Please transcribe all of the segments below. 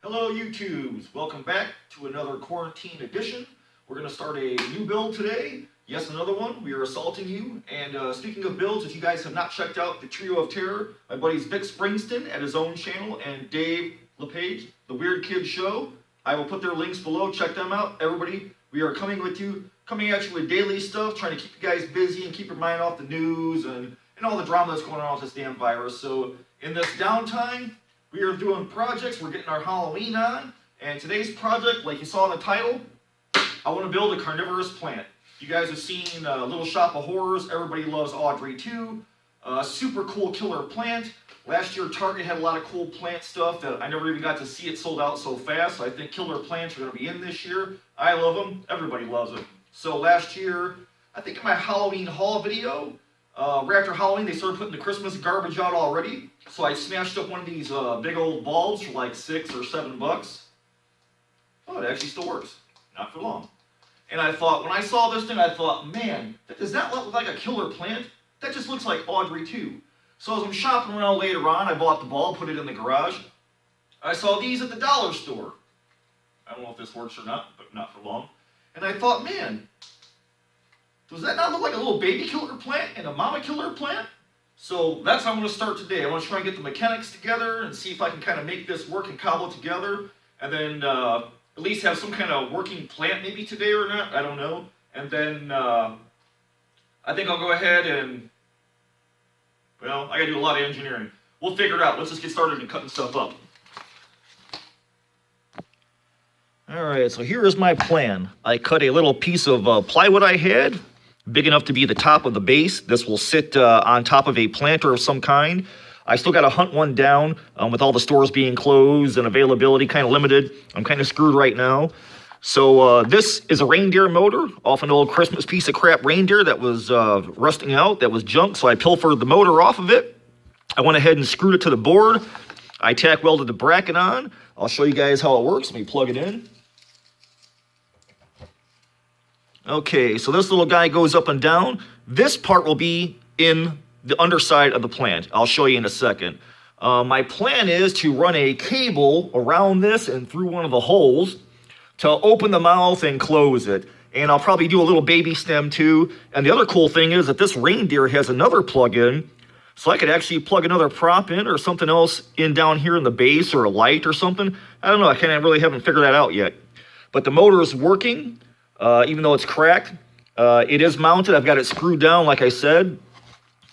Hello YouTubes, welcome back to another quarantine edition. We're going to start a new build today. Yes, another one. We are assaulting you. And speaking of builds, if you guys have not checked out the Trio of Terror, my buddies Vic Springston at his own channel and Dave LePage, The Weird Kids Show, I will put their links below. Check them out. Everybody, we are coming at you with daily stuff, trying to keep you guys busy and keep your mind off the news and all the drama that's going on with this damn virus. So in this downtime, we are doing projects. We're getting our Halloween on. And today's project, like you saw in the title, I want to build a carnivorous plant. You guys have seen Little Shop of Horrors. Everybody loves Audrey 2. Super cool killer plant. Last year, Target had a lot of cool plant stuff that I never even got to see it sold out so fast. So I think killer plants are going to be in this year. I love them. Everybody loves it. So last year, I think in my Halloween haul video, right after Halloween, they started putting the Christmas garbage out already. So I smashed up one of these big old bulbs for like $6 or $7. Oh, it actually still works. Not for long. And I thought, when I saw this thing, I thought, man, does that look like a killer plant? That just looks like Audrey 2. So as I'm shopping around later on, I bought the bulb, put it in the garage. I saw these at the dollar store. I don't know if this works or not, but not for long. And I thought, man, does that not look like a little baby killer plant and a mama killer plant? So that's how I'm going to start today. I want to try and get the mechanics together and see if I can kind of make this work and cobble it together. And then at least have some kind of working plant maybe today or not. I don't know. And then I think I'll go ahead and, well, I got to do a lot of engineering. We'll figure it out. Let's just get started and cutting stuff up. Alright, so here is my plan. I cut a little piece of plywood I had, big enough to be the top of the base. This will sit on top of a planter of some kind. I still got to hunt one down with all the stores being closed and availability kind of limited. I'm kind of screwed right now. So this is a reindeer motor off an old Christmas piece of crap reindeer that was rusting out, that was junk. So I pilfered the motor off of it. I went ahead and screwed it to the board. I tack welded the bracket on. I'll show you guys how it works. Let me plug it in. Okay, so this little guy goes up and down. This part will be in the underside of the plant. I'll show you in a second. My plan is to run a cable around this and through one of the holes to open the mouth and close it. And I'll probably do a little baby stem too. And the other cool thing is that this reindeer has another plug-in, so I could actually plug another prop in or something else in down here in the base or a light or something. I don't know, I kind of really haven't figured that out yet. But the motor is working. Even though it's cracked, it is mounted. I've got it screwed down, like I said.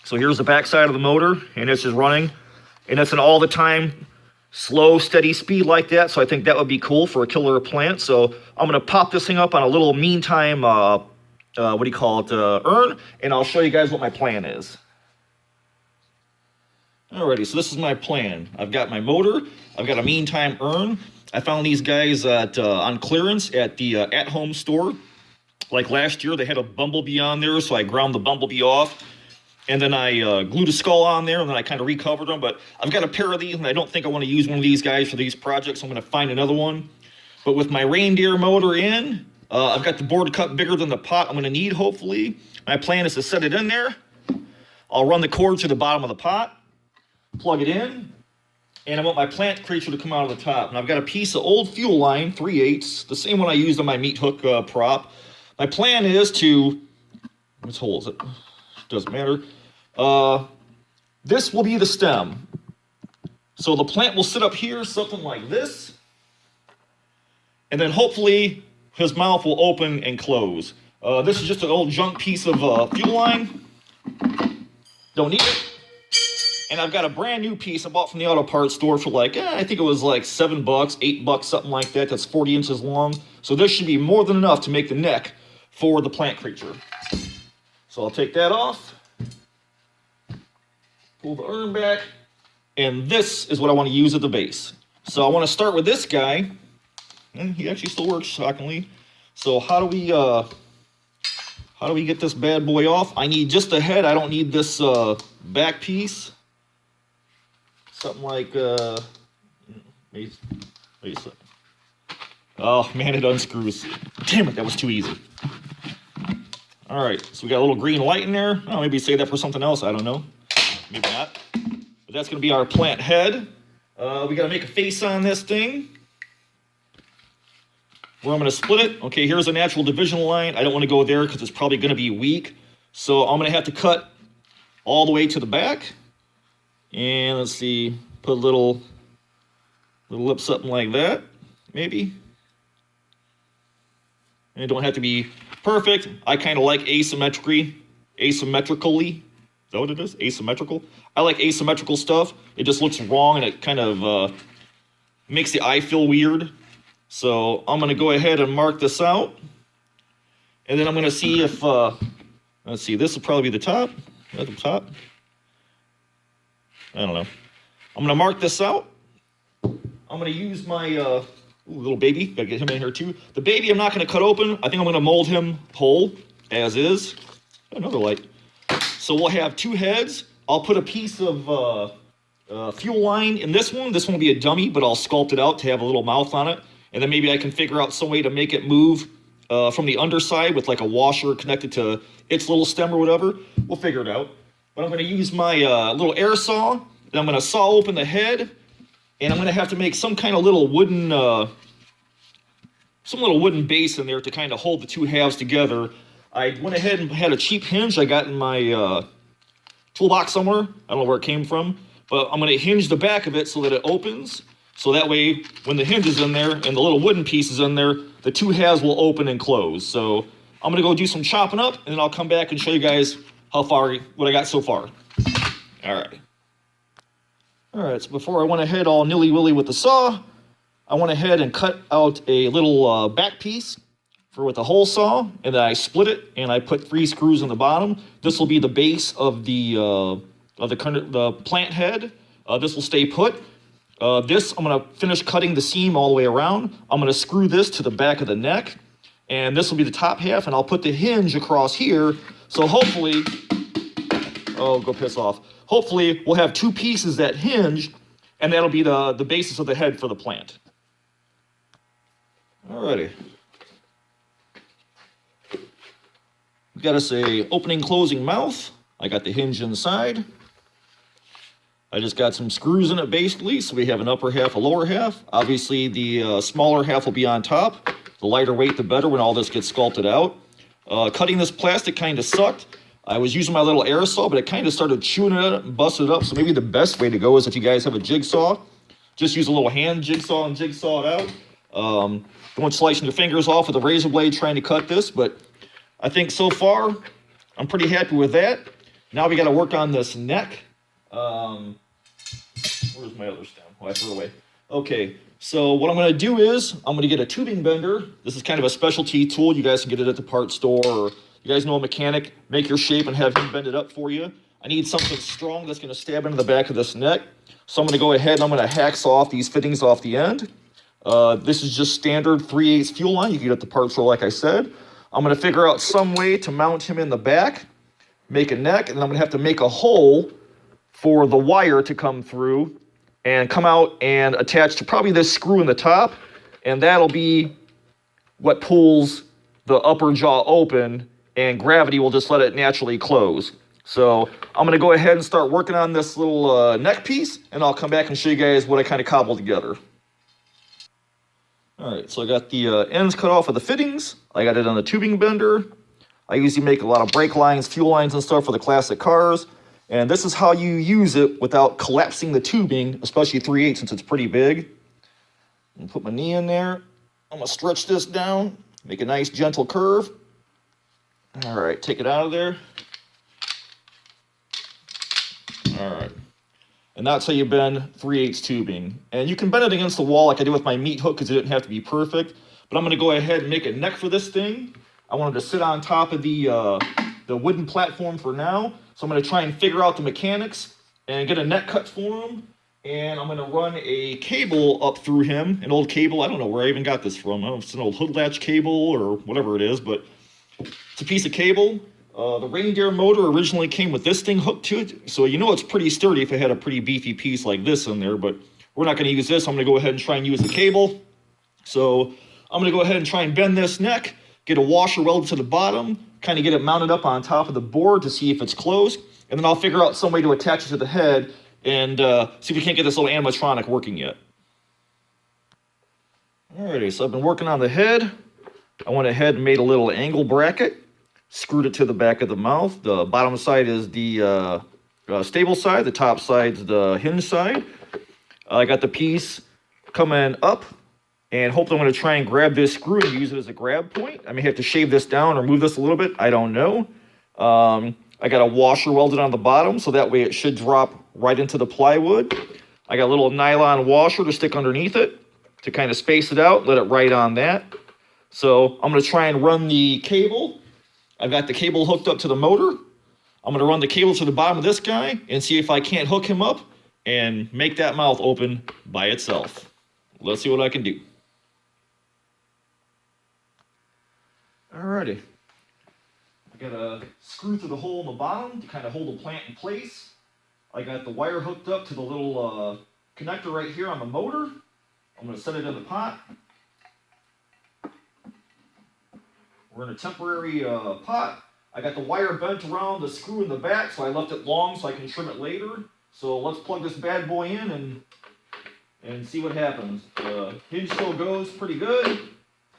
So here's the back side of the motor, and it's just running. And it's an all-the-time, slow, steady speed like that. So I think that would be cool for a killer plant. So I'm going to pop this thing up on a little meantime, urn. And I'll show you guys what my plan is. Alrighty, so this is my plan. I've got my motor. I've got a meantime urn. I found these guys on clearance at the at-home store. Like last year, they had a bumblebee on there, so I ground the bumblebee off. And then I glued a skull on there, and then I kind of recovered them. But I've got a pair of these, and I don't think I want to use one of these guys for these projects. I'm going to find another one. But with my reindeer motor in, I've got the board cut bigger than the pot I'm going to need, hopefully. My plan is to set it in there. I'll run the cord to the bottom of the pot, plug it in. And I want my plant creature to come out of the top. And I've got a piece of old fuel line, 3/8, the same one I used on my meat hook prop. My plan is to, which hole is it? Doesn't matter. This will be the stem. So the plant will sit up here, something like this. And then hopefully his mouth will open and close. This is just an old junk piece of fuel line. Don't need it. And I've got a brand new piece I bought from the auto parts store for like, I think it was like $7, $8, something like that. That's 40 inches long. So this should be more than enough to make the neck for the plant creature. So I'll take that off. Pull the urn back. And this is what I want to use at the base. So I want to start with this guy. And he actually still works, shockingly. So how do we get this bad boy off? I need just the head. I don't need this back piece. Something like, wait a second. Oh, man, it unscrews. Damn it, that was too easy. All right, so we got a little green light in there. Oh, maybe save that for something else. I don't know. Maybe not. But that's going to be our plant head. We got to make a face on this thing. where I'm going to split it. Okay, here's a natural division line. I don't want to go there because it's probably going to be weak. So I'm going to have to cut all the way to the back. And let's see, put a little lip, something like that, maybe. And it don't have to be perfect. I kind of like asymmetrically. Is that what it is? Asymmetrical? I like asymmetrical stuff. It just looks wrong and it kind of makes the eye feel weird. So I'm going to go ahead and mark this out. And then I'm going to see if, let's see, this will probably be the top. At the top. I don't know. I'm going to mark this out. I'm going to use my little baby. Got to get him in here too. The baby I'm not going to cut open. I think I'm going to mold him whole as is. Another light. So we'll have two heads. I'll put a piece of fuel line in this one. This one will be a dummy, but I'll sculpt it out to have a little mouth on it. And then maybe I can figure out some way to make it move from the underside with like a washer connected to its little stem or whatever. We'll figure it out. But I'm going to use my little air saw. And I'm going to saw open the head. And I'm going to have to make some kind of little wooden, base in there to kind of hold the two halves together. I went ahead and had a cheap hinge I got in my toolbox somewhere. I don't know where it came from. But I'm going to hinge the back of it so that it opens. So that way, when the hinge is in there and the little wooden piece is in there, the two halves will open and close. So I'm going to go do some chopping up, and then I'll come back and show you guys what I got so far. All right, so before I went ahead all nilly-willy with the saw, I went ahead and cut out a little back piece with a hole saw, and then I split it, and I put 3 screws in the bottom. This will be the base of the plant head. This will stay put. This, I'm going to finish cutting the seam all the way around. I'm going to screw this to the back of the neck, and this will be the top half, and I'll put the hinge across here, so hopefully, oh, go piss off. Hopefully, we'll have 2 pieces that hinge, and that'll be the basis of the head for the plant. Alrighty. We got us a opening, closing mouth. I got the hinge inside. I just got some screws in it basically, so we have an upper half, a lower half. Obviously, the smaller half will be on top. The lighter weight, the better when all this gets sculpted out. Cutting this plastic kind of sucked. I was using my little air saw, but it kind of started chewing it up and busted it up. So maybe the best way to go is if you guys have a jigsaw, just use a little hand jigsaw and jigsaw it out. Don't slicing your fingers off with a razor blade trying to cut this, but I think so far, I'm pretty happy with that. Now we got to work on this neck. Where's my other stem? Oh, I threw it away. Okay, so what I'm going to do is I'm going to get a tubing bender. This is kind of a specialty tool. You guys can get it at the parts store, or you guys know a mechanic. Make your shape and have him bend it up for you. I need something strong that's going to stab into the back of this neck. So I'm going to go ahead and I'm going to hacksaw off these fittings off the end. This is just standard 3/8 fuel line. You can get it at the parts store, like I said. I'm going to figure out some way to mount him in the back, make a neck, and then I'm going to have to make a hole for the wire to come through and come out and attach to probably this screw in the top, and that'll be what pulls the upper jaw open, and gravity will just let it naturally close. So I'm going to go ahead and start working on this little neck piece, and I'll come back and show you guys what I kind of cobbled together. All right, so I got the ends cut off of the fittings. I got it on the tubing bender. I usually make a lot of brake lines, fuel lines, and stuff for the classic cars. And this is how you use it without collapsing the tubing, especially 3/8 since it's pretty big. I'm gonna put my knee in there. I'm gonna stretch this down, make a nice gentle curve. All right, take it out of there. All right. And that's how you bend 3/8 tubing. And you can bend it against the wall like I did with my meat hook because it didn't have to be perfect. But I'm gonna go ahead and make a neck for this thing. I wanted to sit on top of the wooden platform for now. So I'm going to try and figure out the mechanics and get a neck cut for him. And I'm going to run a cable up through him, an old cable. I don't know where I even got this from. I don't know if it's an old hood latch cable or whatever it is, but it's a piece of cable. The reindeer motor originally came with this thing hooked to it. So you know it's pretty sturdy if it had a pretty beefy piece like this in there, but we're not going to use this. I'm going to go ahead and try and use the cable. So I'm going to go ahead and try and bend this neck, get a washer welded to the bottom, kind of get it mounted up on top of the board to see if it's closed, and then I'll figure out some way to attach it to the head and see if we can't get this little animatronic working yet. Alrighty, so I've been working on the head. I went ahead and made a little angle bracket, screwed it to the back of the mouth. The bottom side is the stable side, the top side's the hinge side. I got the piece coming up, and hopefully I'm going to try and grab this screw and use it as a grab point. I may have to shave this down or move this a little bit. I don't know. I got a washer welded on the bottom, so that way it should drop right into the plywood. I got a little nylon washer to stick underneath it to kind of space it out, let it ride on that. So I'm going to try and run the cable. I've got the cable hooked up to the motor. I'm going to run the cable to the bottom of this guy and see if I can't hook him up and make that mouth open by itself. Let's see what I can do. Alrighty. I got a screw through the hole in the bottom to kind of hold the plant in place. I got the wire hooked up to the little connector right here on the motor. I'm going to set it in the pot. We're in a temporary pot. I got the wire bent around the screw in the back, so I left it long so I can trim it later. So let's plug this bad boy in and see what happens. The hinge still goes pretty good,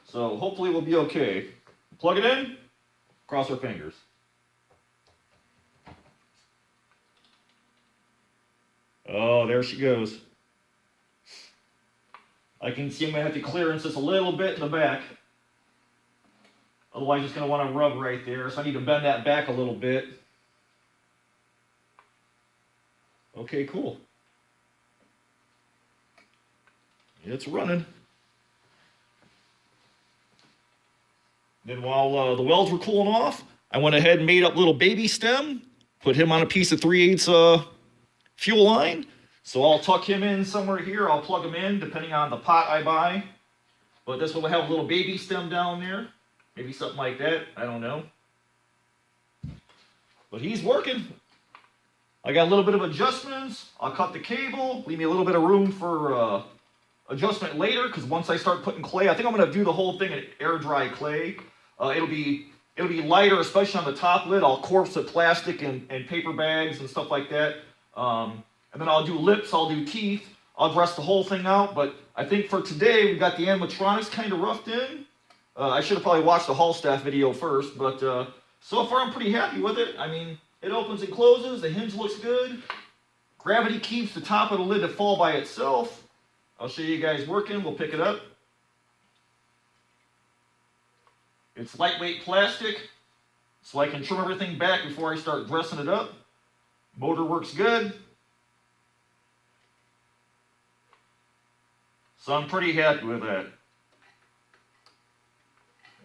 so hopefully we'll be okay. Plug it in, cross our fingers. Oh, there she goes. I can see I'm going to have to clearance this a little bit in the back. Otherwise it's going to want to rub right there, so I need to bend that back a little bit. Okay, cool. It's running. Then while the welds were cooling off, I went ahead and made up little baby stem, put him on a piece of 3/8 fuel line. So I'll tuck him in somewhere here. I'll plug him in depending on the pot I buy. But this one will have a little baby stem down there. Maybe something like that. I don't know. But he's working. I got a little bit of adjustments. I'll cut the cable. Leave me a little bit of room for adjustment later, because once I start putting clay, I think I'm going to do the whole thing in air dry clay. It'll be lighter, especially on the top lid. I'll corpse the plastic and paper bags and stuff like that. And then I'll do lips, I'll do teeth. I'll dress the whole thing out. But I think for today, we got the animatronics kind of roughed in. I should have probably watched the Hallstaff video first, but so far I'm pretty happy with it. I mean, it opens and closes, the hinge looks good. Gravity keeps the top of the lid to fall by itself. I'll show you guys working, we'll pick it up. It's lightweight plastic, so I can trim everything back before I start dressing it up. Motor works good. So I'm pretty happy with that.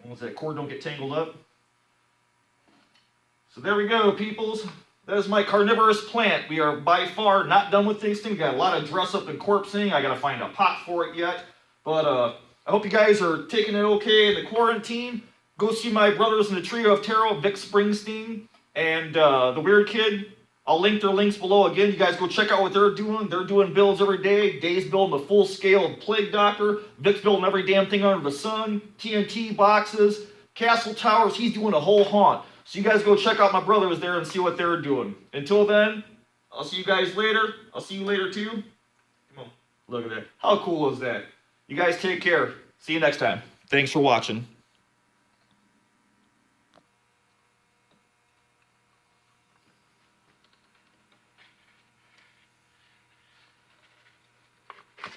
Once that cord don't get tangled up. So there we go, peoples. That is my carnivorous plant. We are by far not done with these things. We got a lot of dress up and corpsing. I got to find a pot for it yet. But I hope you guys are taking it okay in the quarantine. Go see my brothers in the Trio of Terror, Vic Springsteen and the Weird Kid. I'll link their links below. Again, you guys go check out what they're doing. They're doing builds every day. Dave's building a full scale Plague Doctor. Vic's building every damn thing under the sun. TNT boxes, castle towers. He's doing a whole haunt. So you guys go check out my brothers there and see what they're doing. Until then, I'll see you guys later. I'll see you later too. Come on, look at that. How cool is that? You guys take care. See you next time. Thanks for watching.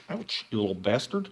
Ouch, you little bastard.